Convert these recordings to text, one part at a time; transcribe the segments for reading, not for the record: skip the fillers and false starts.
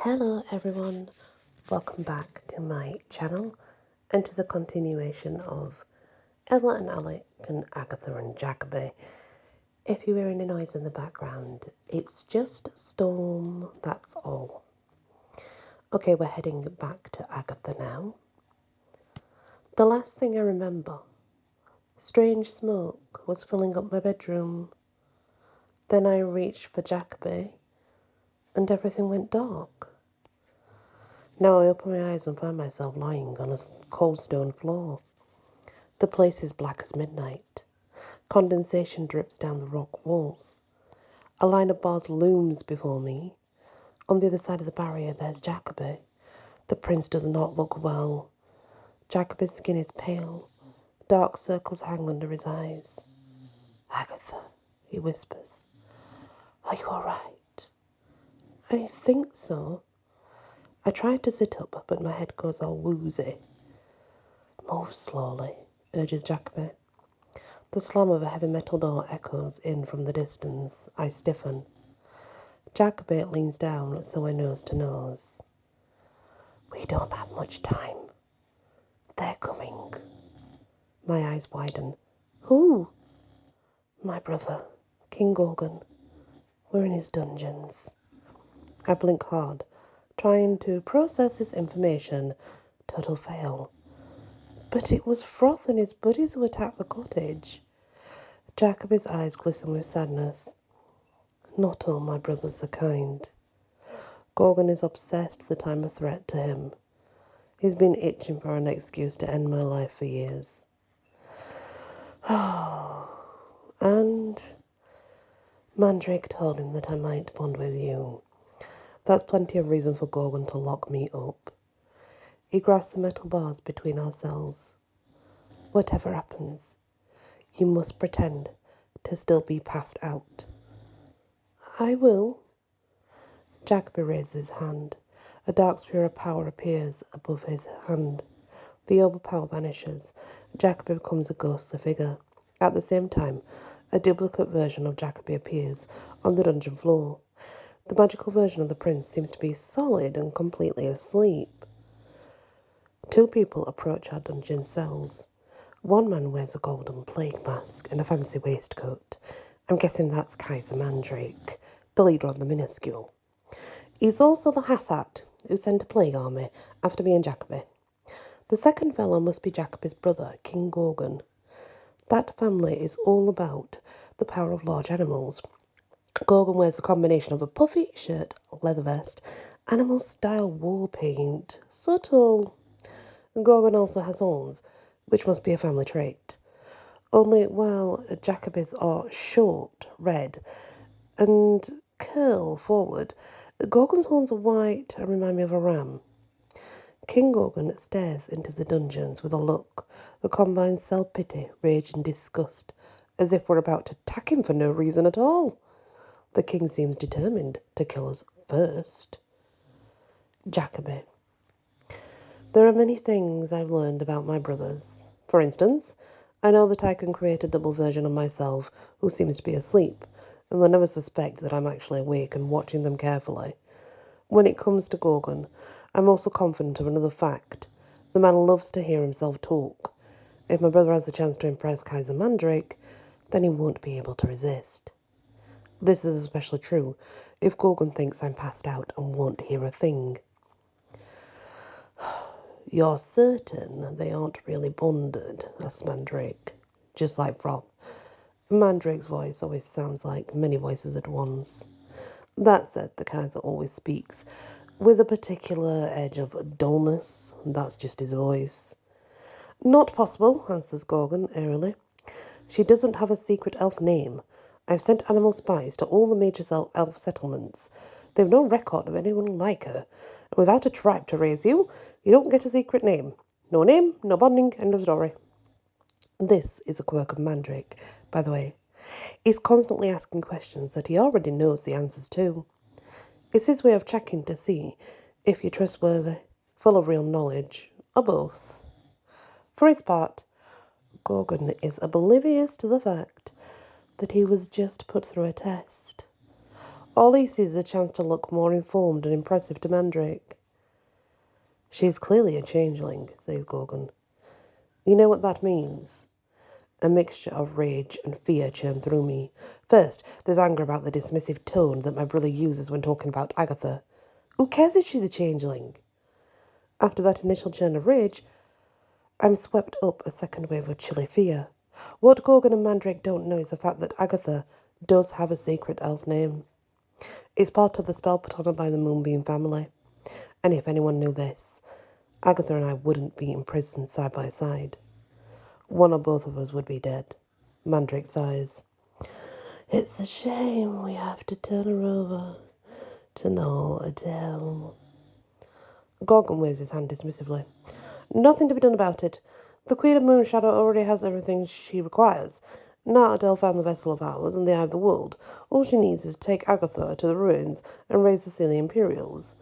Hello everyone, welcome back to my channel and to the continuation of Ella and Alec and Agatha and Jacoby. If you hear any noise in the background, it's just a storm, that's all. Okay, we're heading back to Agatha now. The last thing I remember, strange smoke was filling up my bedroom. Then I reached for Jacoby and everything went dark. Now I open my eyes and find myself lying on a cold stone floor. The place is black as midnight. Condensation drips down the rock walls. A line of bars looms before me. On the other side of the barrier there's Jacoby. The prince does not look well. Jacoby's skin is pale. Dark circles hang under his eyes. "Agatha," he whispers. "Are you all right?" "I think so." I try to sit up, but my head goes all woozy. "Move slowly," urges Jacoby. The slam of a heavy metal door echoes in from the distance. I stiffen. Jacoby leans down so we're nose to nose. "We don't have much time. They're coming." My eyes widen. "Who?" "My brother, King Gorgon. We're in his dungeons." I blink hard, trying to process this information. Total fail. "But it was Froth and his buddies who attacked the cottage." Jacoby's eyes glisten with sadness. "Not all my brothers are kind. Gorgon is obsessed that I'm a threat to him. He's been itching for an excuse to end my life for years." "And Mandrake told him that I might bond with you. That's plenty of reason for Gorgon to lock me up." He grasps the metal bars between ourselves. "Whatever happens, you must pretend to still be passed out." "I will." Jacoby raises his hand. A dark sphere of power appears above his hand. The overpower vanishes. Jacoby becomes a ghostly figure. At the same time, a duplicate version of Jacoby appears on the dungeon floor. The magical version of the prince seems to be solid and completely asleep. Two people approach our dungeon cells. One man wears a golden plague mask and a fancy waistcoat. I'm guessing that's Kaiser Mandrake, the leader of the minuscule. He's also the Hassat who sent a plague army after me and Jacoby. The second fellow must be Jacoby's brother, King Gorgon. That family is all about the power of large animals. Gorgon wears a combination of a puffy shirt, leather vest, animal-style war paint. Subtle. Gorgon also has horns, which must be a family trait. Only while Jacoby's are short, red, and curl forward, Gorgon's horns are white and remind me of a ram. King Gorgon stares into the dungeons with a look that combines self-pity, rage and disgust, as if we're about to attack him for no reason at all. The king seems determined to kill us first. Jacoby. There are many things I've learned about my brothers. For instance, I know that I can create a double version of myself who seems to be asleep, and they'll never suspect that I'm actually awake and watching them carefully. When it comes to Gorgon, I'm also confident of another fact. The man loves to hear himself talk. If my brother has the chance to impress Kaiser Mandrake, then he won't be able to resist. This is especially true if Gorgon thinks I'm passed out and won't hear a thing. "You're certain they aren't really bonded?" asks Mandrake, just like Froth. Mandrake's voice always sounds like many voices at once. That said, the Kaiser always speaks with a particular edge of dullness. That's just his voice. "Not possible," answers Gorgon airily. "She doesn't have a secret elf name. I've sent animal spies to all the major elf settlements. They've no record of anyone like her. And without a tribe to raise you, you don't get a secret name. No name, no bonding, end of story." This is a quirk of Mandrake, by the way. He's constantly asking questions that he already knows the answers to. It's his way of checking to see if you're trustworthy, full of real knowledge, or both. For his part, Gorgon is oblivious to the fact that he was just put through a test. All he sees is a chance to look more informed and impressive to Mandrake. She is clearly a changeling, says Gorgon. You know what that means? A mixture of rage and fear churned through me. First, there's anger about the dismissive tone that my brother uses when talking about Agatha. Who cares if she's a changeling? After that initial churn of rage, I'm swept up a second wave of chilly fear. What Gorgon and Mandrake don't know is the fact that Agatha does have a secret elf name. It's part of the spell put on her by the Moonbeam family. And if anyone knew this, Agatha and I wouldn't be in prison side by side. One or both of us would be dead. Mandrake sighs. It's a shame we have to turn her over to no Adele. Gorgon waves his hand dismissively. Nothing to be done about it. The Queen of Moonshadow already has everything she requires. Now Adele found the vessel of ours and the eye of the world. All she needs is to take Agatha to the ruins and raise the Sealy Imperials.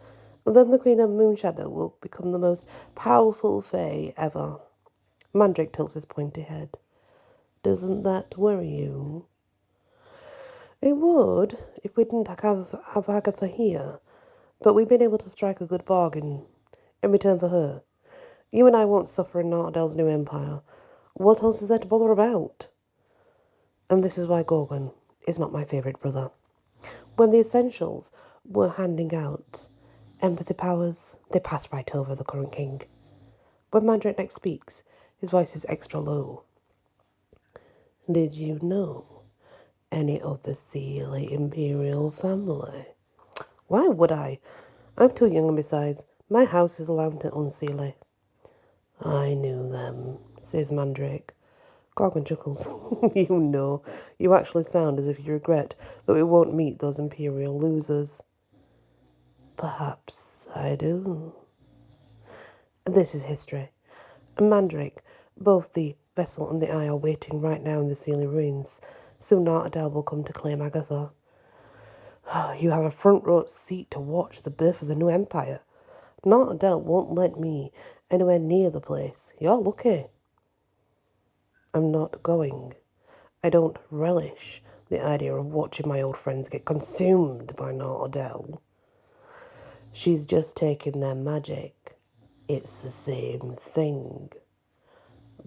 Then the Queen of Moonshadow will become the most powerful fae ever. Mandrake tilts his pointy head. Doesn't that worry you? It would, if we didn't have Agatha here. But we've been able to strike a good bargain in return for her. You and I won't suffer in Nartdale's new empire. What else is there to bother about? And this is why Gorgon is not my favourite brother. When the Essentials were handing out empathy powers, they passed right over the current king. When Mandrake next speaks, his voice is extra low. Did you know any of the Sealy Imperial family? Why would I? I'm too young, and besides, my house is allowed to unsealy. I knew them, says Mandrake. Gorgon chuckles. You know, you actually sound as if you regret that we won't meet those Imperial losers. Perhaps I do. This is history. And Mandrake, both the vessel and the eye are waiting right now in the Sealy ruins. Soon Nartdale will come to claim Agatha. You have a front row seat to watch the birth of the new empire. Nartdale won't let me anywhere near the place. You're lucky. I'm not going. I don't relish the idea of watching my old friends get consumed by Nartdale. She's just taking their magic. It's the same thing.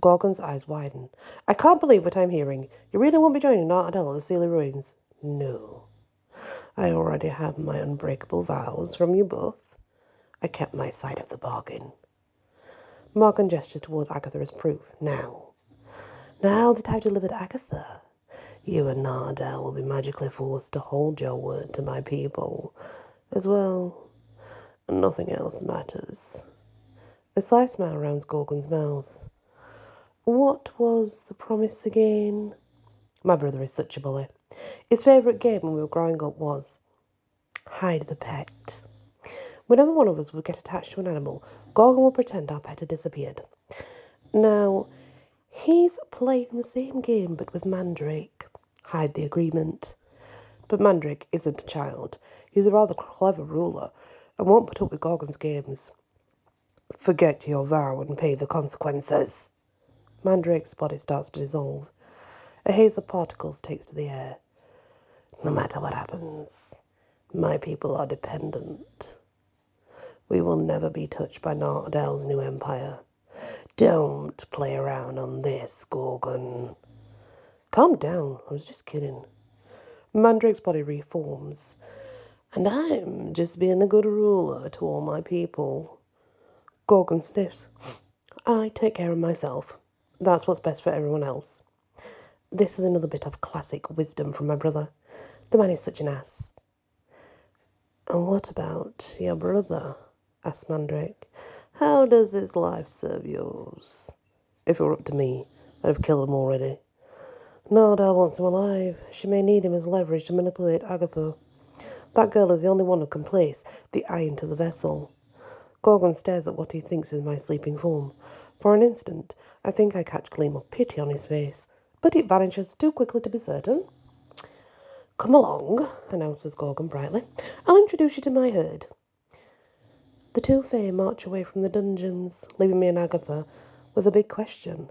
Gorgon's eyes widen. I can't believe what I'm hearing. You really won't be joining Nartdale at the Sealy ruins? No. I already have my unbreakable vows from you both. I kept my side of the bargain. Morgan gestured toward Agatha as proof. Now that I've delivered Agatha, you and Nartdale will be magically forced to hold your word to my people. As well, nothing else matters. A sly smile rounds Gorgon's mouth. What was the promise again? My brother is such a bully. His favourite game when we were growing up was hide the pet. Whenever one of us would get attached to an animal, Gorgon would pretend our pet had disappeared. Now, he's playing the same game but with Mandrake. Hide the agreement. But Mandrake isn't a child. He's a rather clever ruler and won't put up with Gorgon's games. Forget your vow and pay the consequences. Mandrake's body starts to dissolve. A haze of particles takes to the air. No matter what happens, my people are dependent. We will never be touched by Nartdale's new empire. Don't play around on this, Gorgon. Calm down, I was just kidding. Mandrake's body reforms, and I'm just being a good ruler to all my people. Gorgon sniffs. I take care of myself. That's what's best for everyone else. This is another bit of classic wisdom from my brother. The man is such an ass. And what about your brother? Asked Mandrake. How does his life serve yours? If it were up to me, I'd have killed him already. Nartdale wants him alive. She may need him as leverage to manipulate Agatha. That girl is the only one who can place the eye into the vessel. Gorgon stares at what he thinks is my sleeping form. For an instant, I think I catch a gleam of pity on his face, but it vanishes too quickly to be certain. Come along, announces Gorgon brightly. I'll introduce you to my herd. The two fae march away from the dungeons, leaving me and Agatha with a big question.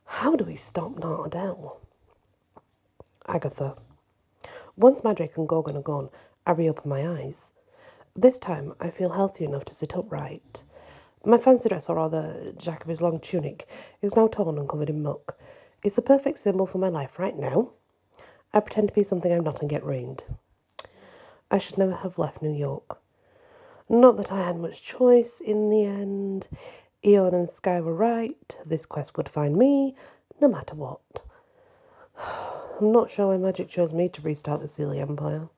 How do we stop Nartdale? Agatha. Once Madrick and Gorgon are gone, I reopen my eyes. This time, I feel healthy enough to sit upright. My fancy dress, or rather Jacoby's long tunic, is now torn and covered in muck. It's a perfect symbol for my life right now. I pretend to be something I'm not and get ruined. I should never have left New York. Not that I had much choice in the end. Eon and Sky were right. This quest would find me, no matter what. I'm not sure why magic chose me to restart the Sealy Empire.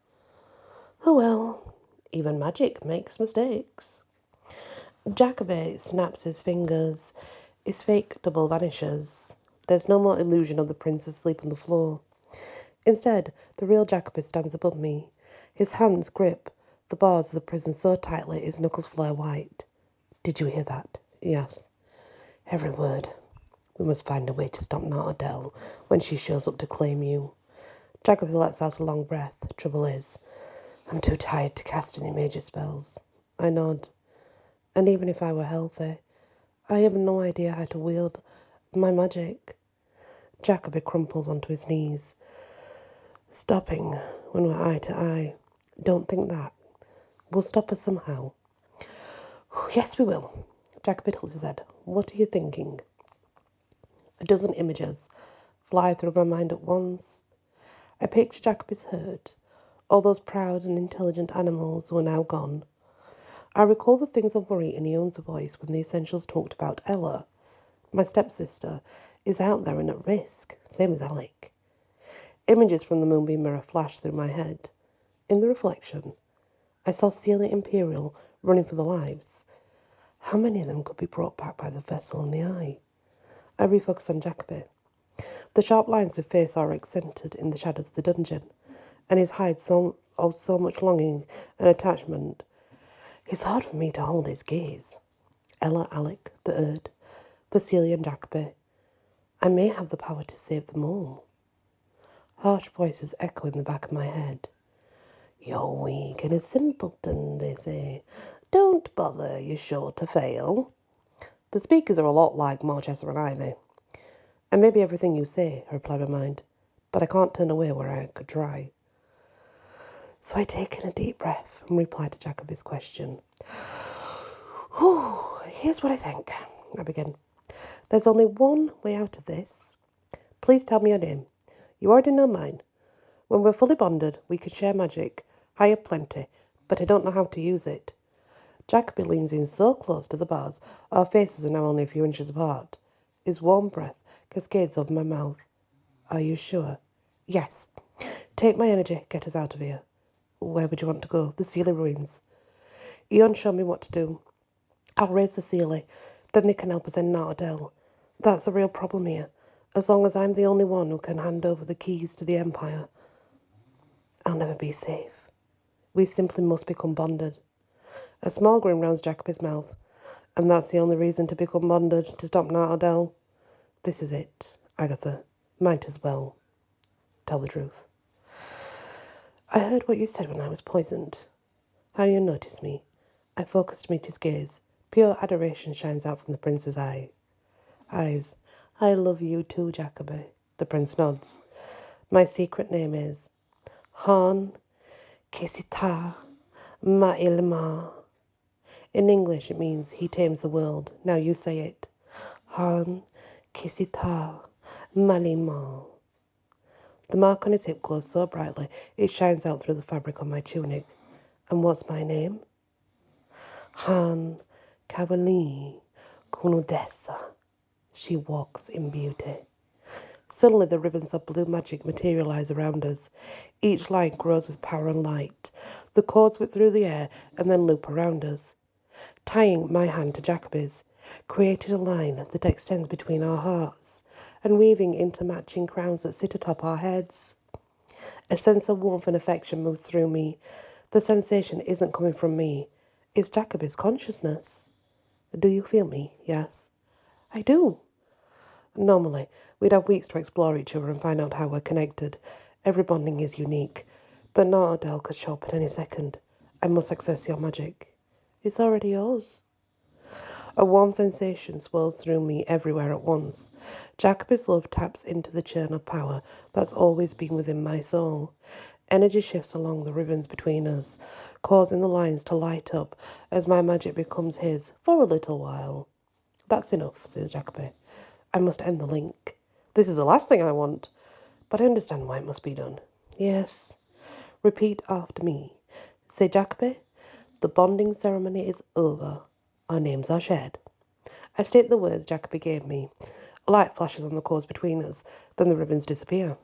Oh well, even magic makes mistakes. Jacoby snaps his fingers. His fake double vanishes. There's no more illusion of the prince asleep on the floor. Instead, the real Jacoby stands above me. His hands grip the bars of the prison so tightly his knuckles flare white. Did you hear that? Yes. Every word. We must find a way to stop Nartadelle when she shows up to claim you. Jacoby lets out a long breath. Trouble is, I'm too tired to cast any major spells. I nod. And even if I were healthy, I have no idea how to wield my magic. Jacoby crumples onto his knees, stopping when we're eye to eye. Don't think that. We'll stop us somehow. Yes, we will. Jacoby tilts his head. What are you thinking? A dozen images fly through my mind at once. I picture Jacoby's herd. All those proud and intelligent animals were now gone. I recall the things of worry in Eon's voice when the Essentials talked about Ella. My stepsister is out there and at risk, same as Alec. Images from the moonbeam mirror flashed through my head. In the reflection, I saw Celia Imperial running for their lives. How many of them could be brought back by the vessel in the eye? I refocused on Jacoby. The sharp lines of face are accented in the shadows of the dungeon, and his hide owed so much longing and attachment. It's hard for me to hold his gaze. Ella, Alec, the Erd, the Celia and Jacoby. I may have the power to save them all. Harsh voices echo in the back of my head. You're weak and a simpleton, they say. Don't bother, you're sure to fail. The speakers are a lot like Marchester and Ivy. And maybe everything you say, I reply my mind, but I can't turn away where I could try. So I take in a deep breath and reply to Jacoby's question. Here's what I think, I begin. There's only one way out of this. Please tell me your name. You already know mine. When we're fully bonded, we can share magic. I have plenty, but I don't know how to use it. Jacoby leans in so close to the bars, our faces are now only a few inches apart. His warm breath cascades over my mouth. Are you sure? Yes. Take my energy, get us out of here. Where would you want to go? The Sealy ruins. Eon showed me what to do. I'll raise the Sealy, then they can help us end Nartadelle. That's the real problem here. As long as I'm the only one who can hand over the keys to the Empire, I'll never be safe. We simply must become bonded. A small grin rounds Jacoby's mouth. And that's the only reason to become bonded, to stop Nartadelle. This is it, Agatha. Might as well tell the truth. I heard what you said when I was poisoned. How you noticed me. I focused to meet his gaze. Pure adoration shines out from the prince's eyes. I love you too, Jacoby. The prince nods. My secret name is Han Kesita Ma'ilma. In English, it means he tames the world. Now you say it. Han Kesita Malima. The mark on his hip glows so brightly, it shines out through the fabric on my tunic. And what's my name? Han Cavali Kunudessa. She walks in beauty. Suddenly the ribbons of blue magic materialize around us. Each line grows with power and light. The cords whip through the air and then loop around us. Tying my hand to Jacoby's, created a line that extends between our hearts and weaving into matching crowns that sit atop our heads. A sense of warmth and affection moves through me. The sensation isn't coming from me. It's Jacoby's consciousness. Do you feel me? Yes. I do. Normally, we'd have weeks to explore each other and find out how we're connected. Every bonding is unique. But Nartadelle could show up at any second. I must access your magic. It's already yours. A warm sensation swirls through me everywhere at once. Jacoby's love taps into the churn of power that's always been within my soul. Energy shifts along the ribbons between us, causing the lines to light up as my magic becomes his for a little while. That's enough, says Jacoby. I must end the link. This is the last thing I want, but I understand why it must be done. Yes. Repeat after me. Say, Jacoby, the bonding ceremony is over. Our names are shared. I state the words Jacoby gave me. A light flashes on the cords between us, then the ribbons disappear.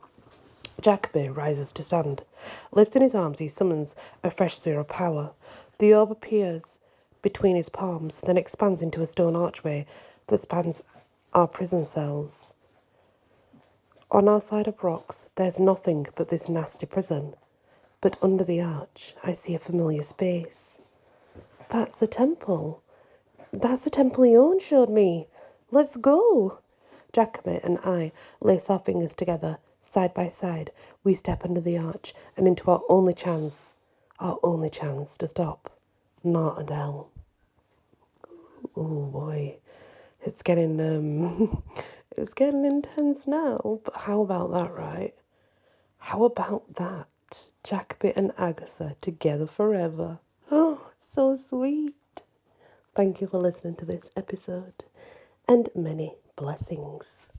Jacoby rises to stand. Lifting his arms, he summons a fresh sphere of power. The orb appears between his palms, then expands into a stone archway that spans our prison cells. On our side of rocks, there's nothing but this nasty prison. But under the arch, I see a familiar space. That's the temple. That's the temple Ion showed me. Let's go. Jacoby and I lace our fingers together, side by side. We step under the arch and into our only chance to stop. Not Adele. Oh boy, it's getting it's getting intense now. But how about that, right? How about that? Jacoby and Agatha together forever. Oh, so sweet. Thank you for listening to this episode, and many blessings.